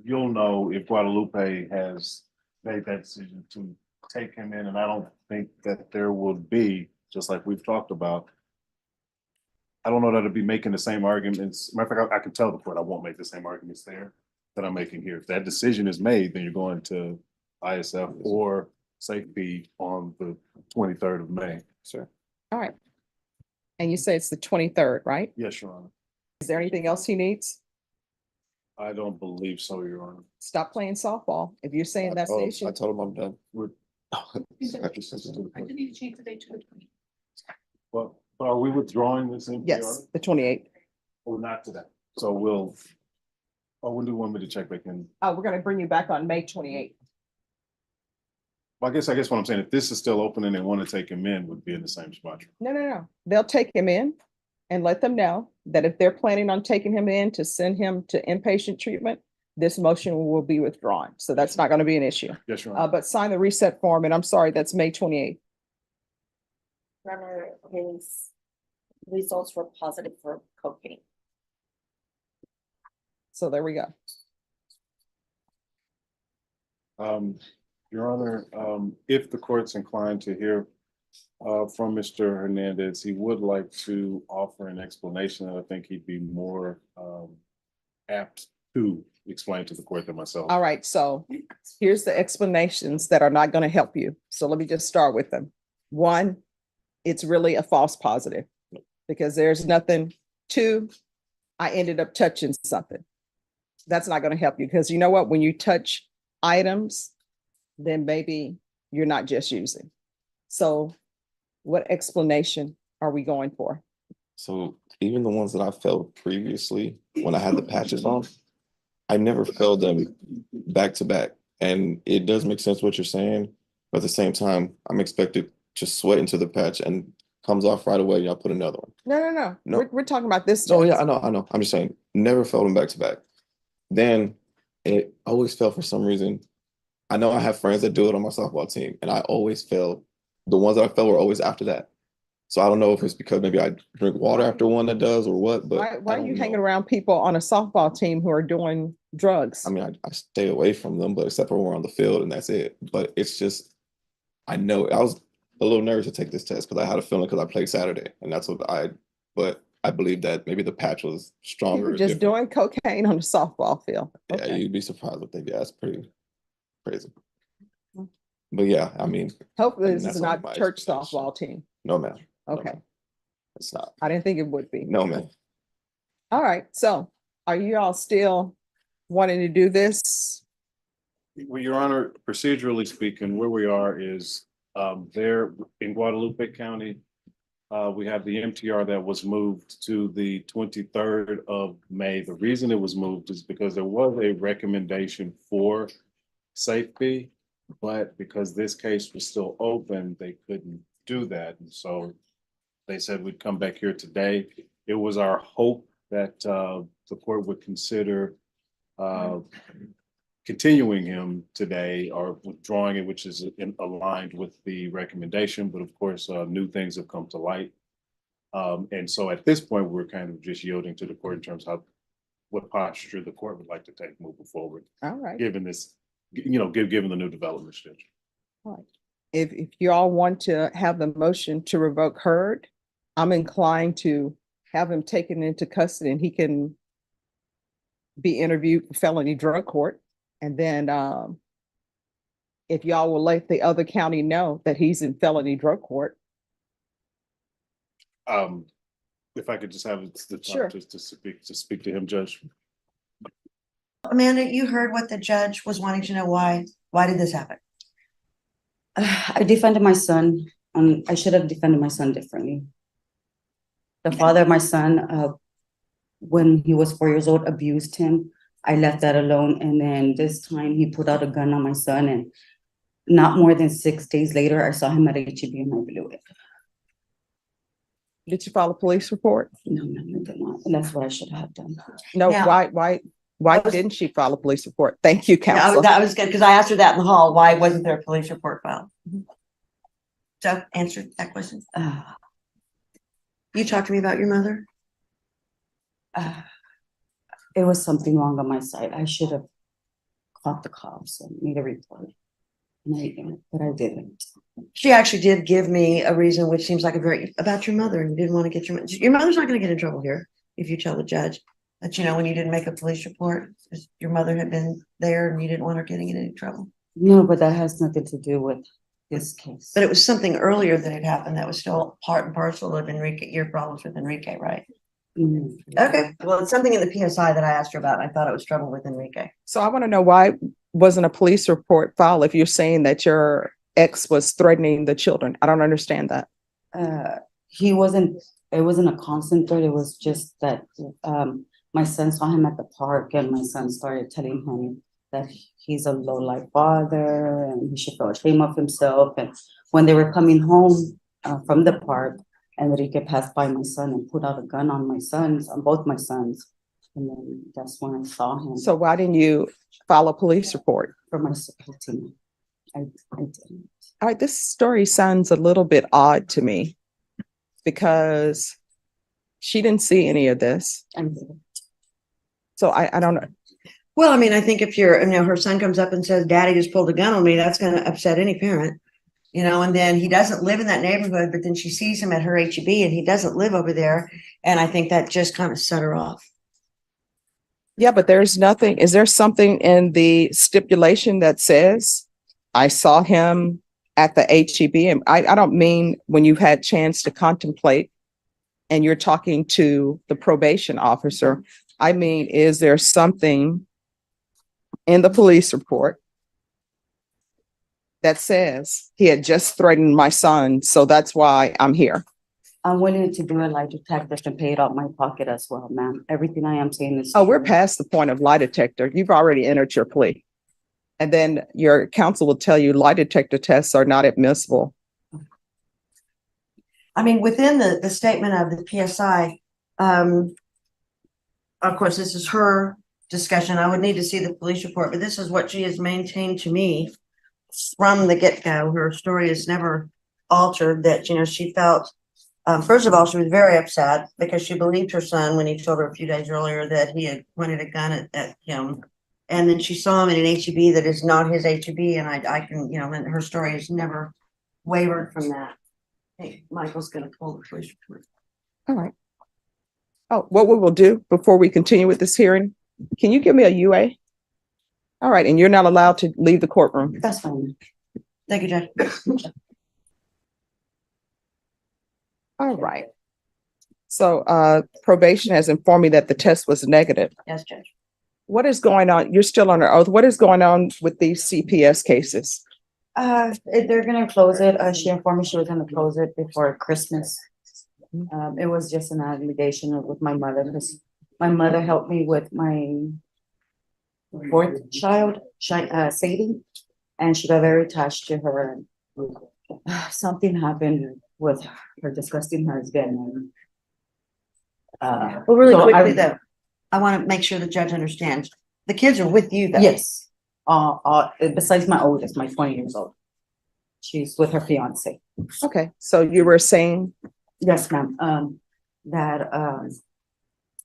You'll know if Guadalupe has made that decision to take him in, and I don't think that there would be, just like we've talked about. I don't know that I'd be making the same arguments. Matter of fact, I can tell the court I won't make the same arguments there that I'm making here. If that decision is made, then you're going to ISF or safety on the 23rd of May. Sure. all right. And you say it's the 23rd, right? Yes, Your Honor. Is there anything else he needs? I don't believe so, Your Honor. Stop playing softball. If you're saying that's the issue. I told him I'm done. I didn't need to change the date to the 20th. Well, are we withdrawing this in? Yes, the 28th. Or not today? So when do you want me to check back in? Oh, we're going to bring you back on May 28th. Well, I guess what I'm saying, if this is still open and they want to take him in, would be in the same spot. No. They'll take him in and let them know that if they're planning on taking him in to send him to inpatient treatment, this motion will be withdrawn. So that's not going to be an issue. Yes, Your Honor. But sign the reset form, and I'm sorry, that's May 28th. Remember, his results were positive for cocaine. So there we go. Your Honor, if the court's inclined to hear from Mr. Hernandez, he would like to offer an explanation that I think he'd be more apt to explain to the court than myself. All right, so here's the explanations that are not going to help you. So let me just start with them. One, it's really a false positive because there's nothing. Two, I ended up touching something. That's not going to help you because you know what? When you touch items, then maybe you're not just using. So what explanation are we going for? So even the ones that I felt previously, when I had the patches on, I never felt them back to back. And it does make sense what you're saying, but at the same time, I'm expected to sweat into the patch and comes off right away, and I'll put another one. No. No. We're talking about this. No, Judge. yeah, I know. I'm just saying, never felt them back to back. Then it always felt for some reason. I know I have friends that do it on my softball team, and I always felt the ones that I felt were always after that. So I don't know if it's because maybe I drink water after one that does or what, but Why are you hanging around people on a softball team who are doing drugs? I mean, I stay away from them, but except for when we're on the field and that's it. But it's just, I know I was a little nervous to take this test because I had a feeling because I played Saturday and that's what but I believe that maybe the patch was stronger. People or just different. doing cocaine on the softball field. Yeah, Okay. you'd be surprised what they do. That's pretty crazy. But yeah, I mean. Hopefully this that's is all not my church expectation. softball team. No, ma'am. No, Okay. ma'am. It's not. I didn't think it would be. No, ma'am. All right. So are you all still wanting to do this? Well, Your Honor, procedurally speaking, where we are is there in Guadalupe County. We have the MTR that was moved to the 23rd of May. The reason it was moved is because there was a recommendation for safety, but because this case was still open, they couldn't do that. And so they said we'd come back here today. It was our hope that the court would consider continuing him today or withdrawing it, which is aligned with the recommendation. But of course, new things have come to light. And so at this point, we're kind of just yielding to the court in terms of what posture the court would like to take moving forward. All right. Given this, given the new developments. Judge. All right. If you all want to have the motion to revoke heard, I'm inclined to have him taken into custody and he can be interviewed for felony drug court. And then if y'all will let the other county know that he's in felony drug court. If I could just have the time Sure. just to speak to him, Judge. Amanda, you heard what the judge was wanting to know. Why did this happen? I defended my son, and I should have defended my son differently. The father of my son, when he was 4 years old, abused him. I left that alone, and then this time he put out a gun on my son, and not more than 6 days later, I saw him at HEB and I blew it. Did you file a police report? No, ma'am, I did not. And that's what I should have done. No, Now- why didn't she file a police report? Thank you, Yeah, counsel. that was good because I asked her that in the hall. Why wasn't there a police report filed? So answered that question. You talked to me about your mother? It was something wrong on my side. I should have called the cops and made a report. But I didn't. She actually did give me a reason, which seems like about your mother, and you didn't want to get your mother's not going to get in trouble here if you tell the judge that, when you didn't make a police report, your mother had been there and you didn't want her getting in any trouble. No, but that has nothing to do with this case. But it was something earlier that had happened that was still part and parcel of Enrique, your problems with Enrique, right? Okay, well, it's something in the PSI that I asked her about. I thought it was trouble with Enrique. So I want to know why wasn't a police report filed if you're saying that your ex was threatening the children? I don't understand that. It wasn't a constant threat. It was just that my son saw him at the park and my son started telling him that he's a low-life father and he should feel ashamed of himself. And when they were coming home from the park, Enrique passed by my son and put out a gun on both my sons. And then that's when I saw him. So why didn't you file a police report? For my security. I didn't. All right, this story sounds a little bit odd to me because she didn't see any of this. I didn't. So I don't know. Well, I mean, I think if you're, her son comes up and says, Daddy just pulled a gun on me, that's gonna upset any parent. And then he doesn't live in that neighborhood, but then she sees him at her HEB and he doesn't live over there. And I think that just kind of set her off. Yeah, but there's nothing, is there something in the stipulation that says, I saw him at the HEB? And I don't mean when you've had chance to contemplate and you're talking to the probation officer. I mean, is there something in the police report that says he had just threatened my son, so that's why I'm here? I'm willing to do a lie detector and pay it out my pocket as well, ma'am. Everything I am saying is. Oh, we're true. past the point of lie detector. You've already entered your plea. And then your counsel will tell you lie detector tests are not admissible. I mean, within the statement of the PSI, of course, this is her discussion. I would need to see the police report, but this is what she has maintained to me from the get-go. Her story is never altered, that, she felt, first of all, she was very upset because she believed her son when he told her a few days earlier that he had pointed a gun at him. And then she saw him in an HEB that is not his HEB. And I can, and her story has never wavered from that. Hey, Michael's gonna pull the police report. All right. Oh, what we will do before we continue with this hearing, can you give me a UA? All right, and you're not allowed to leave the courtroom. That's fine. Thank you, Judge. All right. So probation has informed me that the test was negative. Yes, Judge. What is going on? You're still under oath. What is going on with these CPS cases? They're gonna close it. She informed me she was gonna close it before Christmas. It was just an allegation with my mother, because my mother helped me with my fourth child, Sadie, and she got very attached to her. Something happened with her disgusting husband. Well, really so quickly though, I want to make sure the judge understands. The kids are with you though. Yes. Besides my oldest, my 20 years old. She's with her fiance. Okay, so you were saying? Yes, ma'am.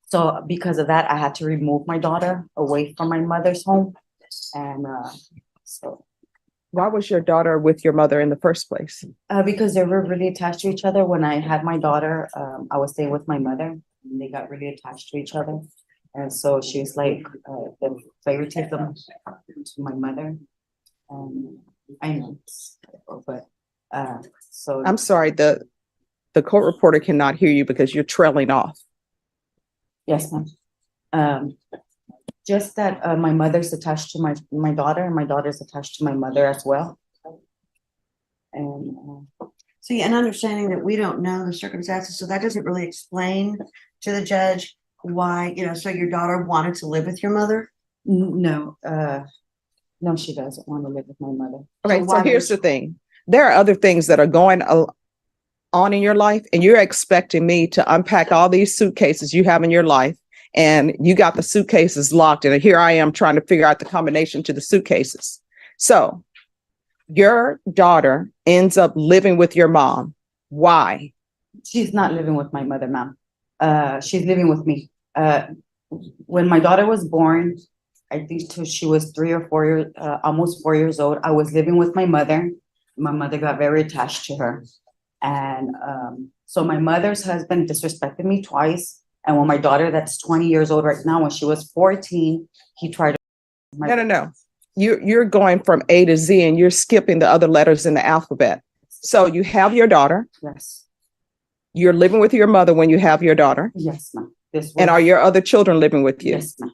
So because of that, I had to remove my daughter away from my mother's home. And so. Why was your daughter with your mother in the first place? Because they were really attached to each other. When I had my daughter, I was staying with my mother, and they got really attached to each other. And so she was like the favoritism to my mother. I know, but so. I'm sorry, the court reporter cannot hear you because you're trailing off. Yes, ma'am. Just that my mother's attached to my daughter, and my daughter's attached to my mother as well. And see, and understanding that we don't know the circumstances, so that doesn't really explain to the judge why, so your daughter wanted to live with your mother? No, no, she doesn't want to live with my mother. Okay, so here's the thing. There are other things that are going on in your life, and you're expecting me to unpack all these suitcases you have in your life, and you got the suitcases locked, and here I am trying to figure out the combination to the suitcases. So your daughter ends up living with your mom. Why? She's not living with my mother, ma'am. She's living with me. When my daughter was born, I think till she was 3 or 4 years, almost 4 years old, I was living with my mother. My mother got very attached to her. And so my mother's husband disrespected me twice. And when my daughter, that's 20 years old right now, when she was 14, he tried to. No. You're going from A to Z and you're skipping the other letters in the alphabet. So you have your daughter. Yes. You're living with your mother when you have your daughter. Yes, ma'am. And are your other children living with you? Yes, ma'am.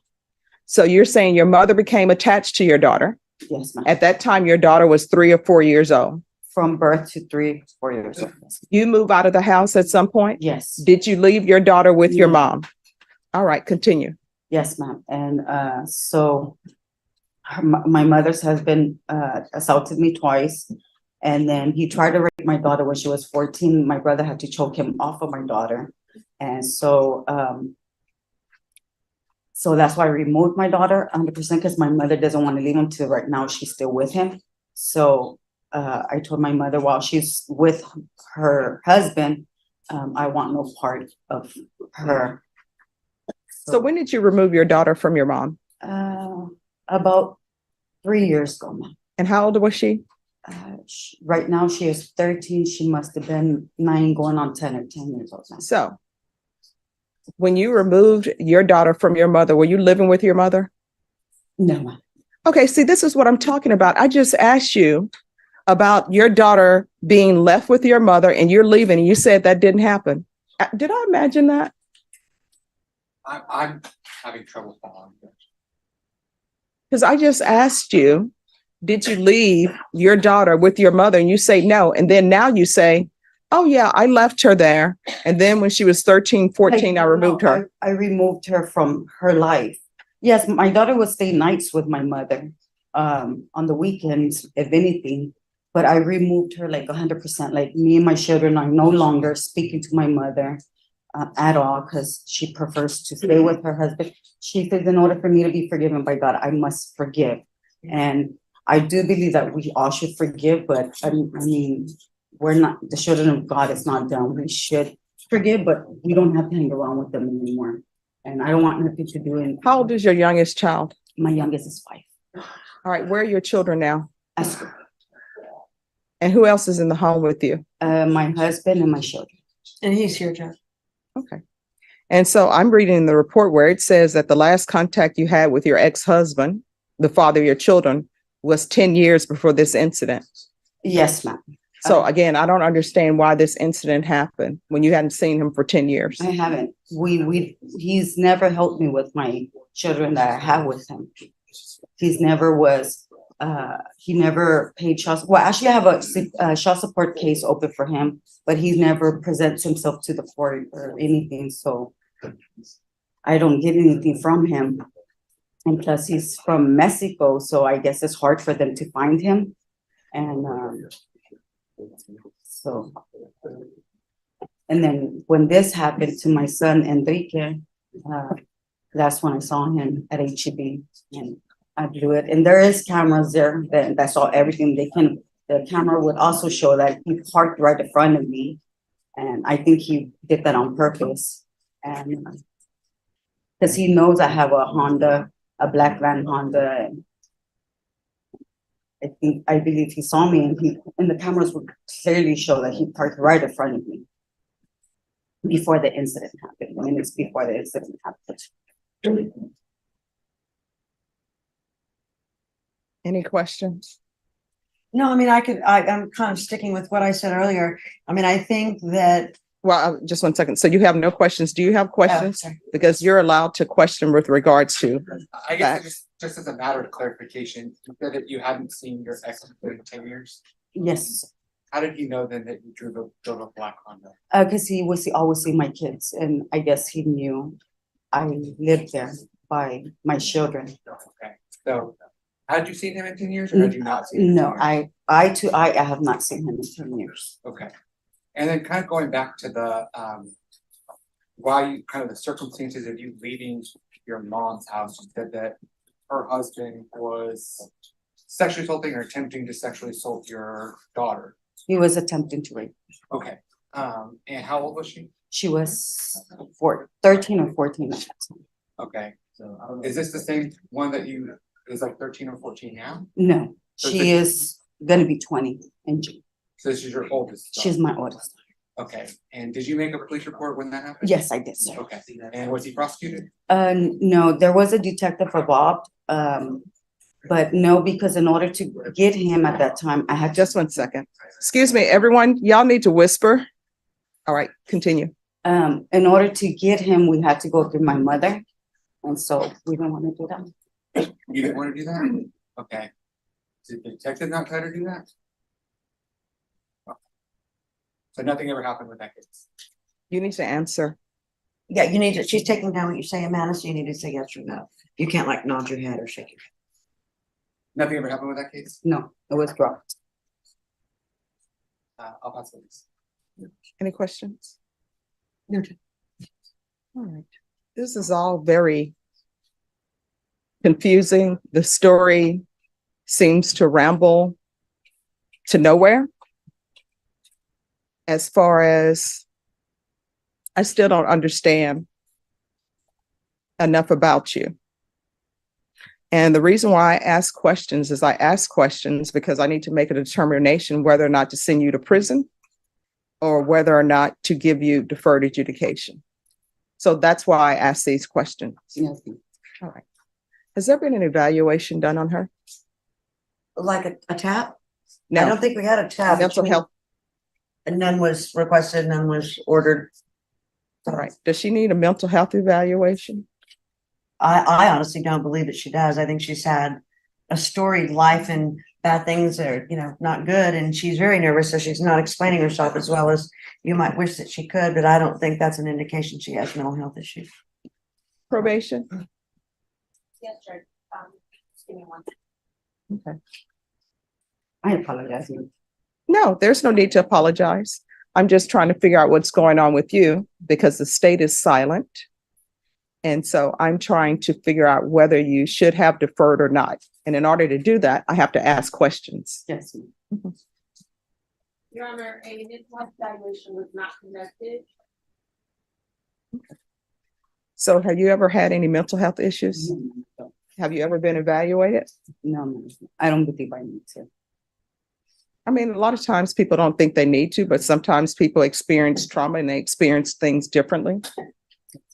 So you're saying your mother became attached to your daughter. Yes, ma'am. At that time, your daughter was 3 or 4 years old. From birth to 3, 4 years old. You move out of the house at some point? Yes. Did you leave your daughter with your mom? All right, continue. Yes, ma'am. And so my mother's husband assaulted me twice. And then he tried to rape my daughter when she was 14. My brother had to choke him off of my daughter. And so so that's why I removed my daughter 100%, because my mother doesn't want to leave him till right now. She's still with him. So I told my mother while she's with her husband, I want no part of her. So when did you remove your daughter from your mom? About 3 years ago now. And how old was she? Right now, she is 13. She must have been 9 going on 10 or 10 years old now. So when you removed your daughter from your mother, were you living with your mother? No, ma'am. Okay, see, this is what I'm talking about. I just asked you about your daughter being left with your mother and you're leaving, and you said that didn't happen. Did I imagine that? I'm having trouble following. Because I just asked you, did you leave your daughter with your mother? And you say no. And then now you say, oh yeah, I left her there. And then when she was 13, 14, I removed her. I removed her from her life. Yes, my daughter would stay nights with my mother on the weekends, if anything. But I removed her like 100%. Like, me and my children are no longer speaking to my mother at all, because she prefers to stay with her husband. She says, in order for me to be forgiven by God, I must forgive. And I do believe that we all should forgive, but I mean, we're not, the children of God is not done. We should forgive, but we don't have to hang around with them anymore. And I don't want nothing to do in. How old is your youngest child? My youngest is 5. All right, where are your children now? At school. And who else is in the home with you? My husband and my children. And he's here, Jeff. Okay. And so I'm reading the report where it says that the last contact you had with your ex-husband, the father of your children, was 10 years before this incident. Yes, ma'am. So again, I don't understand why this incident happened when you hadn't seen him for 10 years. I haven't. He's never helped me with my children that I have with him. He's never was, he never paid child. Well, actually, I have a child support case open for him, but he never presents himself to the court or anything. So I don't get anything from him. And plus, he's from Mexico, so I guess it's hard for them to find him. And so, and then when this happened to my son Enrique, that's when I saw him at HEB, and I blew it. And there is cameras there that saw everything. The camera would also show that he parked right in front of me, and I think he did that on purpose. And because he knows I have a Honda, a black van Honda. And I believe he saw me, and the cameras would clearly show that he parked right in front of me before the incident happened. Minutes before the incident happened. Any questions? No, I mean, I'm kind of sticking with what I said earlier. I mean, I think that. Well, just 1 second. So you have no questions. Do you have questions? Sorry. Because you're allowed to question with regards to. I guess just as a matter of clarification, you said that you hadn't seen your ex in 10 years. Yes, How did he know then that you drove a black Honda? because he was always see my kids, and I guess he knew I lived there by my children. Okay, so had you seen him in 10 years or had you not seen him? No, I have not seen him in 10 years. Okay, and then kind of going back to the why you kind of the circumstances of you leaving your mom's house, you said that her husband was sexually assaulting or attempting to sexually assault your daughter. He was attempting to rape. Okay, and how old was she? She was 13 or 14 at that time. Okay, so is this the same one that you is like 13 or 14 now? No, So she is gonna be 20 in June. So this is your oldest daughter? She's my oldest. Okay, and did you make a police report when that happened? Yes, I did, sir. Okay, and was he prosecuted? No, there was a detective involved, but no, because in order to get him at that time, I had Just 1 second. Excuse me, everyone, y'all need to whisper. All right, continue. in order to get him, we had to go through my mother. And so we didn't want to do that. You didn't want to do that? Okay. Did the detective not try to do that? So nothing ever happened with that case? You need to answer. Yeah, you need to, she's taking down what you're saying, Amanda, so you need to say yes or no. You can't like nod your head or shake your head. Nothing ever happened with that case? No, it was dropped. I'll pass this. Any questions? No. All right. This is all very confusing. The story seems to ramble to nowhere. As far as I still don't understand enough about you. And the reason why I ask questions is I ask questions because I need to make a determination whether or not to send you to prison or whether or not to give you deferred adjudication. So that's why I ask these questions. Yes. All right. Has there been an evaluation done on her? Like a tap? I No. don't think we had a tap. Mental health. And none was requested, none was ordered. All right. Does she need a mental health evaluation? I honestly don't believe that she does. I think she's had a storied life and bad things are, not good. And she's very nervous, so she's not explaining herself as well as you might wish that she could, but I don't think that's an indication she has mental health issues. Probation? Yes, sure. Just give me one. Okay. I apologize. No, there's no need to apologize. I'm just trying to figure out what's going on with you because the state is silent. And so I'm trying to figure out whether you should have deferred or not. And in order to do that, I have to ask questions. Yes. Your Honor, a mental health evaluation was not conducted. So have you ever had any mental health issues? No, Have you ever been evaluated? no, I don't believe I need to. I mean, a lot of times people don't think they need to, but sometimes people experience trauma and they experience things differently.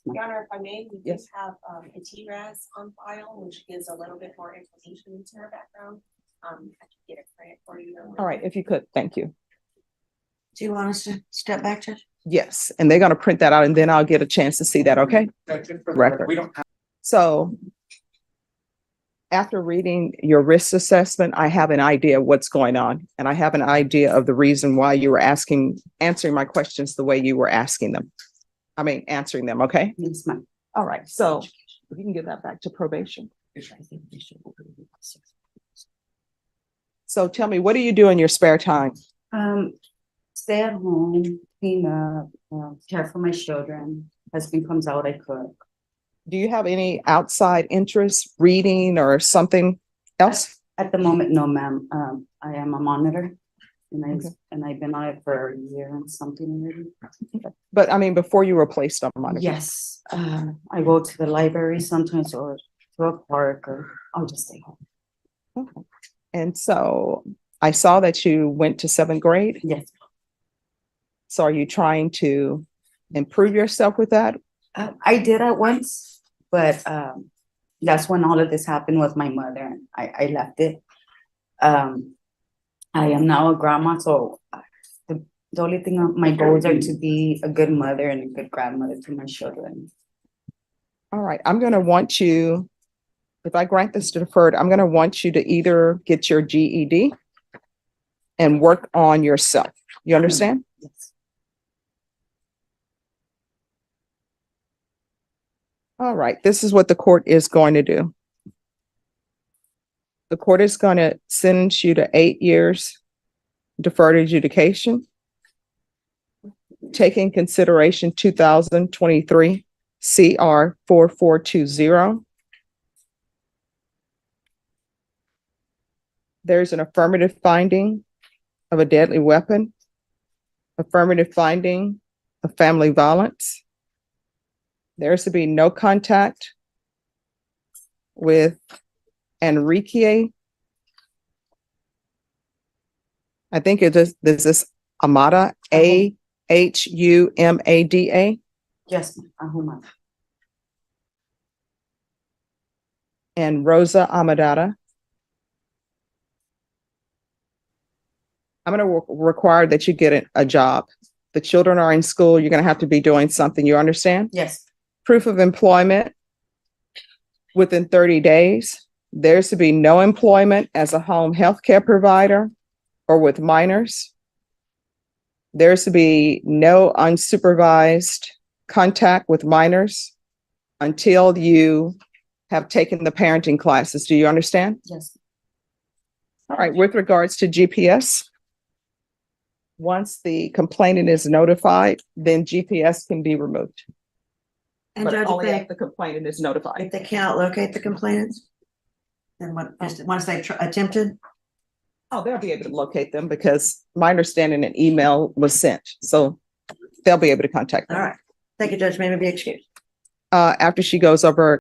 Your Honor, if I may, we do Yes. have a TRAS on file, which gives a little bit more information into her background. I can get a credit for you. All right, if you could, thank you. Do you want us to step back, Judge? Yes, and they're gonna print that out and then I'll get a chance to see that, okay? Record. We don't have. So after reading your risk assessment, I have an idea of what's going on. And I have an idea of the reason why you were answering my questions the way you were asking them. Answering them, okay? Yes, ma'am. All right, so if you can give that back to probation. So tell me, what do you do in your spare time? Stay at home, clean up, care for my children. Husband comes out, I cook. Do you have any outside interests, reading or something else? At the moment, no, ma'am. I am a monitor. And I've been on it for a year and something already. But before you were placed on monitor? Yes, I go to the library sometimes or to a park or I'll just stay home. Okay. And so I saw that you went to 7th grade. Yes. So are you trying to improve yourself with that? I did at once, but that's when all of this happened with my mother and I left it. I am now a grandma, so the only thing, my goals are to be a good mother and a good grandmother to my children. All right, I'm gonna want you, if I grant this deferred, I'm gonna want you to either get your GED and work on yourself. You understand? Yes. All right, this is what the court is going to do. The court is going to sentence you to 8 years deferred adjudication. Take in consideration 2023 CR 4420. There's an affirmative finding of a deadly weapon, affirmative finding of family violence. There's to be no contact with Enrique. I think this is Amada, AHUMADA. Yes, Ahumada. And Rosa Amadada. I'm going to require that you get a job. The children are in school. You're going to have to be doing something. You understand? Yes. Proof of employment within 30 days. There's to be no employment as a home health care provider or with minors. There's to be no unsupervised contact with minors until you have taken the parenting classes. Do you understand? Yes. All right, with regards to GPS, once the complainant is notified, then GPS can be removed. And But Judge, only if the complainant is notified. if they cannot locate the complainants, then once they've attempted, Oh, they'll be able to locate them because my understanding an email was sent, so they'll be able to contact them. all right. Thank you, Judge. May we be excused? After she goes over